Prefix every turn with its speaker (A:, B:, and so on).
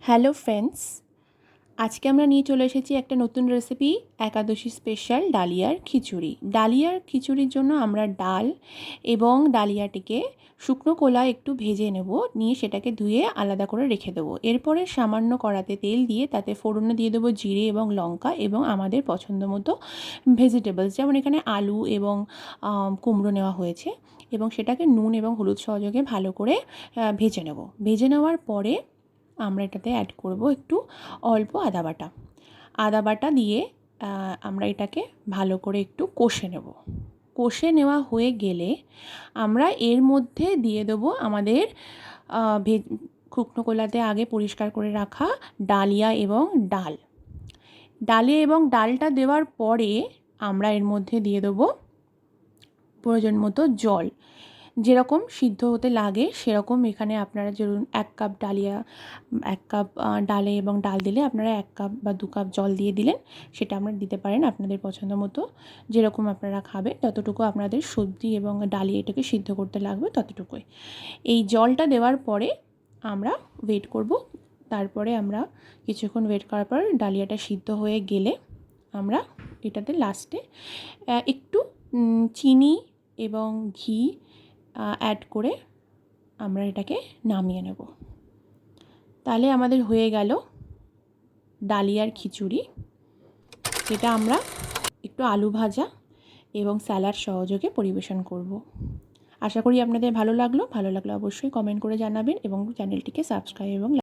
A: Hello friends, আজকে আমরা নিয়ে চলে এসেছি একটা নতুন রেসিপি, একাদশী স্পেশাল ডালিয়ার খিচুড়ি। ডালিয়ার খিচুড়ির জন্য আমরা ডাল এবং ডালিয়াটিকে শুকনো কলায় একটু ভেজে নেব, নিয়ে সেটাকে ধুয়ে আলাদা করে রেখে দেবো। এরপরে সামান্য কড়াতে তেল দিয়ে তাতে ফোড়নে দিয়ে দেবো জিরে এবং লঙ্কা এবং আমাদের পছন্দ মতো ভেজিটেবলস, যেমন এখানে আলু এবং কুমড়ো নেওয়া হয়েছে, এবং সেটাকে নুন এবং হলুদ সহযোগে ভালো করে ভেজে নেব। ভেজে নেওয়ার পরে আমরা এটাতে অ্যাড করব একটু অল্প আদা বাটা দিয়ে আমরা এটাকে ভালো করে একটু কষে নেব। কষে নেওয়া হয়ে গেলে আমরা এর মধ্যে দিয়ে দেবো আমাদের শুকনো কলাতে আগে পরিষ্কার করে রাখা ডালিয়া এবং ডালে এবং ডালটা দেওয়ার পরে আমরা এর মধ্যে দিয়ে দেবো প্রয়োজন মতো জল, যেরকম সিদ্ধ হতে লাগে সেরকম। এখানে আপনারা ধরুন 1 কাপ ডালে এবং ডাল দিলে আপনারা 1 কাপ বা 2 কাপ জল দিয়ে দিলেন, সেটা আপনারা দিতে পারেন আপনাদের পছন্দ মতো। যেরকম আপনারা খাবে ততটুকু আপনাদের সবজি এবং ডালিয়া এটাকে সিদ্ধ করতে লাগবে ততটুকুই। এই জলটা দেওয়ার পরে আমরা ওয়েট করব। তারপরে আমরা কিছুক্ষণ ওয়েট করার পর ডালিয়াটা সিদ্ধ হয়ে গেলে আমরা এটাতে লাস্টে একটু চিনি এবং ঘি অ্যাড করে আমরা এটাকে নামিয়ে নেব। তাহলে আমাদের হয়ে গেল ডালিয়ার খিচুড়ি, যেটা আমরা একটু আলু ভাজা এবং স্যালাড সহযোগে পরিবেশন করব। আশা করি আপনাদের ভালো লাগলো অবশ্যই কমেন্ট করে জানাবেন এবং চ্যানেলটিকে সাবস্ক্রাইব এবং